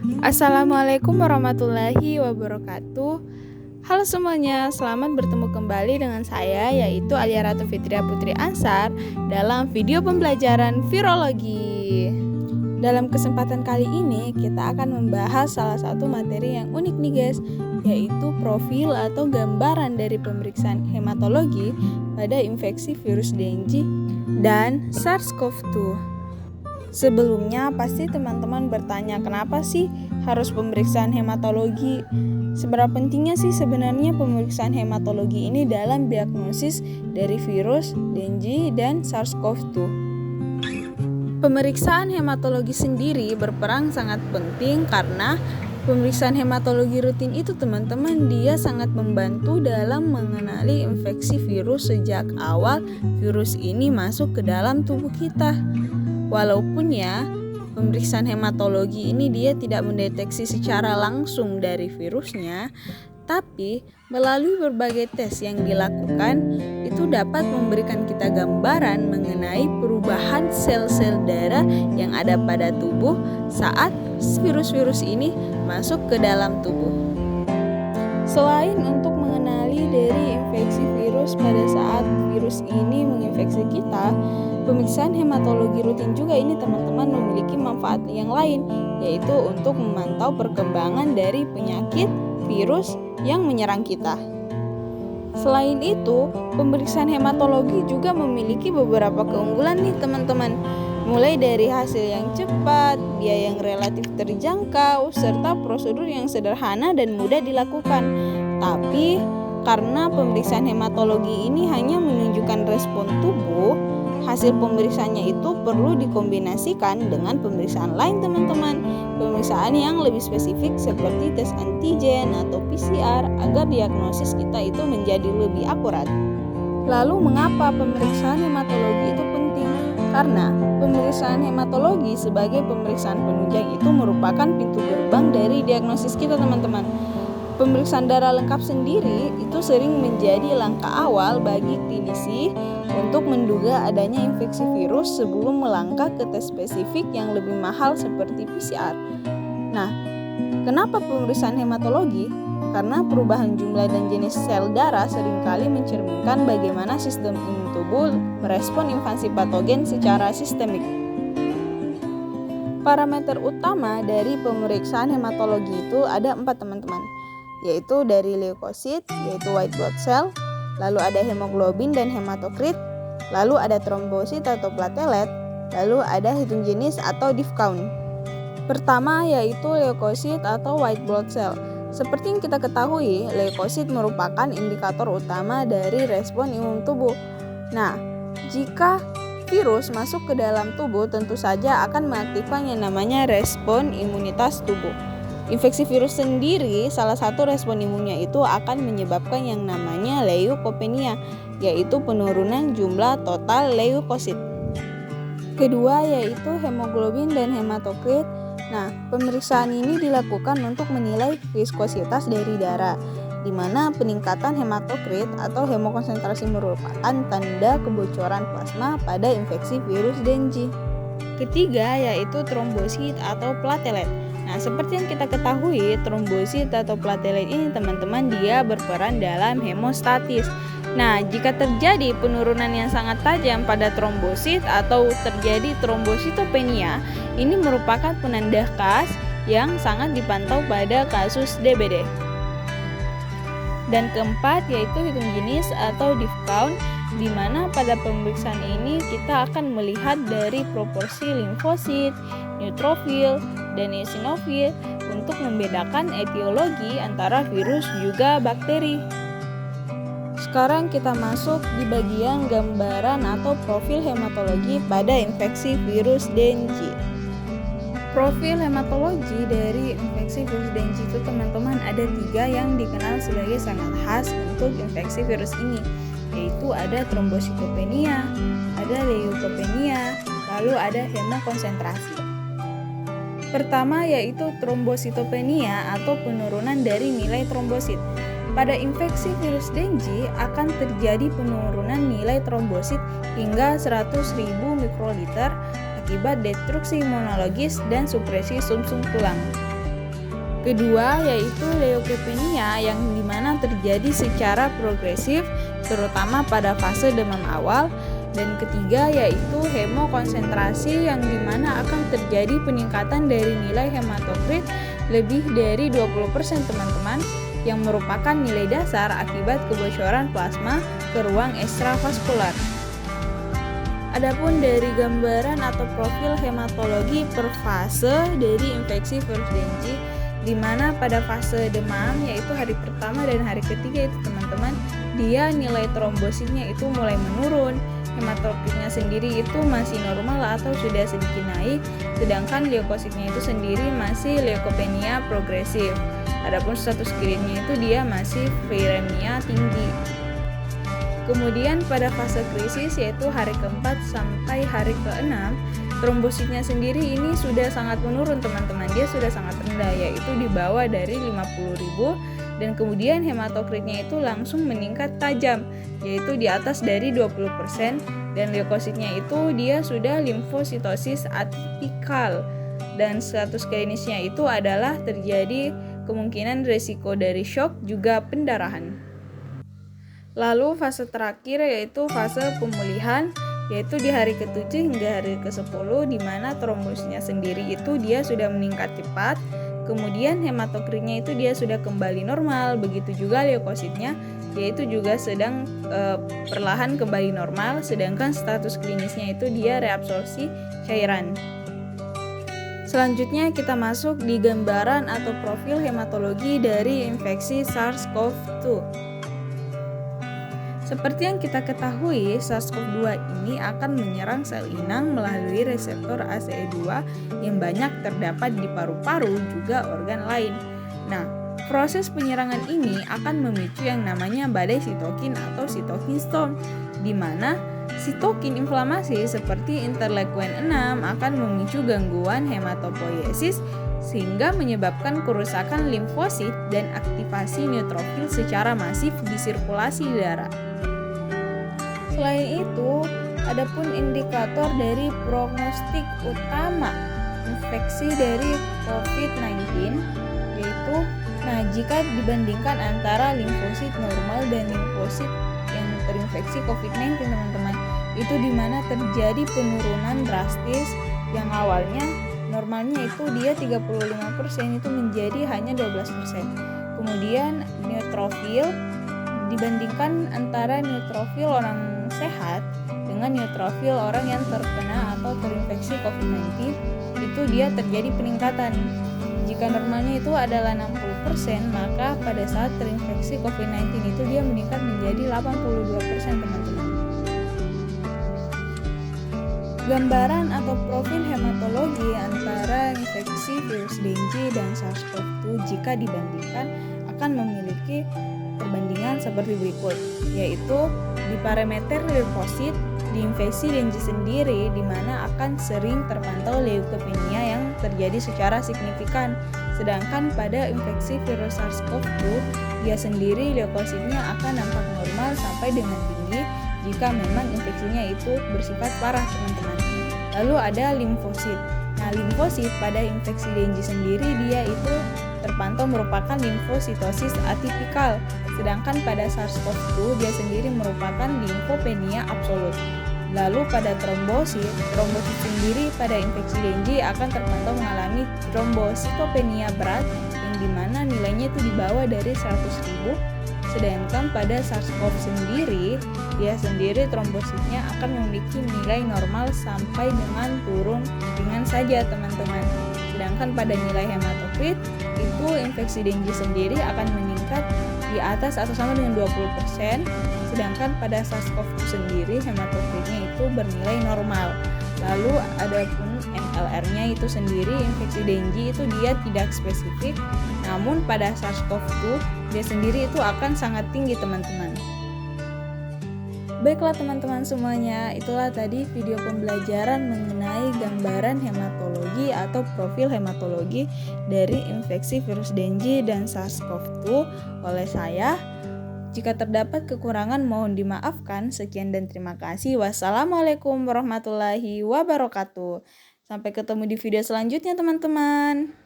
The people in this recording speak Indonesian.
Assalamualaikum warahmatullahi wabarakatuh. Halo semuanya, selamat bertemu kembali dengan saya yaitu Alia Ratu Fitria Putri Ansar dalam video pembelajaran virologi. Dalam kesempatan kali ini kita akan membahas salah satu materi yang unik nih guys, yaitu profil atau gambaran dari pemeriksaan hematologi pada infeksi virus Dengue dan SARS-CoV-2. Sebelumnya pasti teman-teman bertanya kenapa sih harus pemeriksaan hematologi? Seberapa pentingnya sih sebenarnya pemeriksaan hematologi ini dalam diagnosis dari virus Dengue dan SARS-CoV-2? Pemeriksaan hematologi sendiri berperan sangat penting karena pemeriksaan hematologi rutin itu teman-teman dia sangat membantu dalam mengenali infeksi virus sejak awal virus ini masuk ke dalam tubuh kita. Walaupun ya, pemeriksaan hematologi ini dia tidak mendeteksi secara langsung dari virusnya, tapi melalui berbagai tes yang dilakukan, itu dapat memberikan kita gambaran mengenai perubahan sel-sel darah yang ada pada tubuh saat virus-virus ini masuk ke dalam tubuh. Selain untuk mengenali dari infeksi virus pada saat virus ini menginfeksi kita, pemeriksaan hematologi rutin juga ini teman-teman memiliki manfaat yang lain, yaitu untuk memantau perkembangan dari penyakit virus yang menyerang kita. Selain itu, pemeriksaan hematologi juga memiliki beberapa keunggulan nih teman-teman. Mulai dari hasil yang cepat, biaya yang relatif terjangkau, serta prosedur yang sederhana dan mudah dilakukan. Tapi, karena pemeriksaan hematologi ini hanya menunjukkan respon tubuh, hasil pemeriksaannya itu perlu dikombinasikan dengan pemeriksaan lain teman-teman. Pemeriksaan yang lebih spesifik seperti tes antigen atau PCR agar diagnosis kita itu menjadi lebih akurat. Lalu mengapa pemeriksaan hematologi itu penting? Karena pemeriksaan hematologi sebagai pemeriksaan penunjang itu merupakan pintu gerbang dari diagnosis kita teman-teman. Pemeriksaan darah lengkap sendiri itu sering menjadi langkah awal bagi klinisi untuk menduga adanya infeksi virus sebelum melangkah ke tes spesifik yang lebih mahal seperti PCR. Nah, kenapa pemeriksaan hematologi? Karena perubahan jumlah dan jenis sel darah seringkali mencerminkan bagaimana sistem imun tubuh merespon invasi patogen secara sistemik. Parameter utama dari pemeriksaan hematologi itu ada 4 teman-teman, yaitu dari leukosit, yaitu white blood cell, lalu ada hemoglobin dan hematokrit, lalu ada trombosit atau platelet, lalu ada heterogenis atau diff count. Pertama yaitu leukosit atau white blood cell. Seperti yang kita ketahui, leukosit merupakan indikator utama dari respon imun tubuh. Nah, jika virus masuk ke dalam tubuh, tentu saja akan mengaktifkan yang namanya respon imunitas tubuh. Infeksi virus sendiri, salah satu respon imunnya itu akan menyebabkan yang namanya leukopenia, yaitu penurunan jumlah total leukosit. Kedua yaitu hemoglobin dan hematokrit. Nah, pemeriksaan ini dilakukan untuk menilai viskositas dari darah, di mana peningkatan hematokrit atau hemokonsentrasi merupakan tanda kebocoran plasma pada infeksi virus Dengue. Ketiga yaitu trombosit atau platelet. Nah, seperti yang kita ketahui, trombosit atau platelet ini teman-teman dia berperan dalam hemostatis. Nah, jika terjadi penurunan yang sangat tajam pada trombosit atau terjadi trombositopenia, ini merupakan penanda khas yang sangat dipantau pada kasus DBD. Dan keempat yaitu heterogenis atau diff count, di mana pada pemeriksaan ini kita akan melihat dari proporsi limfosit, neutrofil, dan eosinofil untuk membedakan etiologi antara virus juga bakteri. Sekarang kita masuk di bagian gambaran atau profil hematologi pada infeksi virus Dengue. Profil hematologi dari infeksi virus Dengue itu teman-teman ada 3 yang dikenal sebagai sangat khas untuk infeksi virus ini, yaitu ada trombositopenia, ada leukopenia, lalu ada hemokonsentrasi. Pertama yaitu trombositopenia atau penurunan dari nilai trombosit. Pada infeksi virus Dengue akan terjadi penurunan nilai trombosit hingga 100.000 mikroliter akibat destruksi imunologis dan supresi sumsum tulang. Kedua yaitu leukopenia yang dimana terjadi secara progresif terutama pada fase demam awal. Dan ketiga yaitu hemokonsentrasi yang dimana akan terjadi peningkatan dari nilai hematokrit lebih dari 20% teman-teman, yang merupakan nilai dasar akibat kebocoran plasma ke ruang ekstravaskular. Adapun dari gambaran atau profil hematologi per fase dari infeksi virus Dengue, di mana pada fase demam yaitu hari pertama dan hari ketiga itu teman-teman, dia nilai trombositnya itu mulai menurun, hematokritnya sendiri itu masih normal atau sudah sedikit naik, sedangkan leukositnya itu sendiri masih leukopenia progresif. Adapun status klinisnya itu dia masih viremia tinggi. Kemudian pada fase krisis yaitu hari keempat sampai hari keenam, trombositnya sendiri ini sudah sangat menurun teman-teman, dia sudah sangat rendah yaitu di bawah dari 50.000, dan kemudian hematokritnya itu langsung meningkat tajam yaitu di atas dari 20%, dan leukositnya itu dia sudah limfositosis atipikal, dan status klinisnya itu adalah terjadi kemungkinan resiko dari shock juga pendarahan. Lalu fase terakhir yaitu fase pemulihan, yaitu di hari ke-7 hingga hari ke-10, di mana trombositnya sendiri itu dia sudah meningkat cepat, kemudian hematokritnya itu dia sudah kembali normal, begitu juga leukositnya yaitu juga sedang perlahan kembali normal, sedangkan status klinisnya itu dia reabsorpsi cairan. Selanjutnya kita masuk di gambaran atau profil hematologi dari infeksi SARS-CoV-2. Seperti yang kita ketahui, SARS-CoV-2 ini akan menyerang sel inang melalui reseptor ACE2 yang banyak terdapat di paru-paru juga organ lain. Nah, proses penyerangan ini akan memicu yang namanya badai sitokin atau cytokine storm, di mana sitokin inflamasi seperti interleukin 6 akan memicu gangguan hematopoiesis sehingga menyebabkan kerusakan limfosit dan aktivasi neutrofil secara masif di sirkulasi darah. Selain itu, adapun indikator dari prognostik utama infeksi dari COVID-19 yaitu, jika dibandingkan antara limfosit normal dan limfosit yang terinfeksi COVID-19 teman-teman, itu dimana terjadi penurunan drastis yang awalnya normalnya itu dia 35% itu menjadi hanya 12%. Kemudian neutrofil dibandingkan antara neutrofil orang sehat dengan neutrofil orang yang terkena atau terinfeksi COVID-19 itu dia terjadi peningkatan. Jika normalnya itu adalah 60%, maka pada saat terinfeksi COVID-19 itu dia meningkat menjadi 82% teman-teman. Gambaran atau profil hematologi antara infeksi virus Dengue dan SARS-CoV-2 jika dibandingkan akan memiliki perbandingan seperti berikut, yaitu di parameter leukosit di infeksi Dengue sendiri di mana akan sering terpantau leukopenia yang terjadi secara signifikan, sedangkan pada infeksi virus SARS-CoV-2 dia sendiri leukositnya akan nampak normal sampai dengan tinggi jika memang infeksinya itu bersifat parah teman-teman. Lalu ada limfosit. Nah, limfosit pada infeksi Dengue sendiri dia itu terpantau merupakan limfositosis atipikal, sedangkan pada SARS-CoV-2 dia sendiri merupakan limfopenia absolut. Lalu pada trombosit sendiri pada infeksi Dengue akan terpantau mengalami trombositopenia berat yang dimana nilainya itu di bawah dari 100.000, sedangkan pada SARS-CoV sendiri dia sendiri trombositnya akan memiliki nilai normal sampai dengan turun ringan saja teman-teman. Sedangkan pada nilai hematokrit itu infeksi Dengue sendiri akan meningkat di atas atau sama dengan 20%, sedangkan pada SARS-CoV-2 sendiri hematokritnya itu bernilai normal. Lalu ada pun MLR-nya itu sendiri infeksi Dengue itu dia tidak spesifik, namun pada SARS-CoV-2 dia sendiri itu akan sangat tinggi teman-teman. Baiklah teman-teman semuanya, itulah tadi video pembelajaran mengenai gambaran hematologi atau profil hematologi dari infeksi virus Dengue dan SARS-CoV-2 oleh saya. Jika terdapat kekurangan mohon dimaafkan. Sekian dan terima kasih. Wassalamualaikum warahmatullahi wabarakatuh. Sampai ketemu di video selanjutnya teman-teman.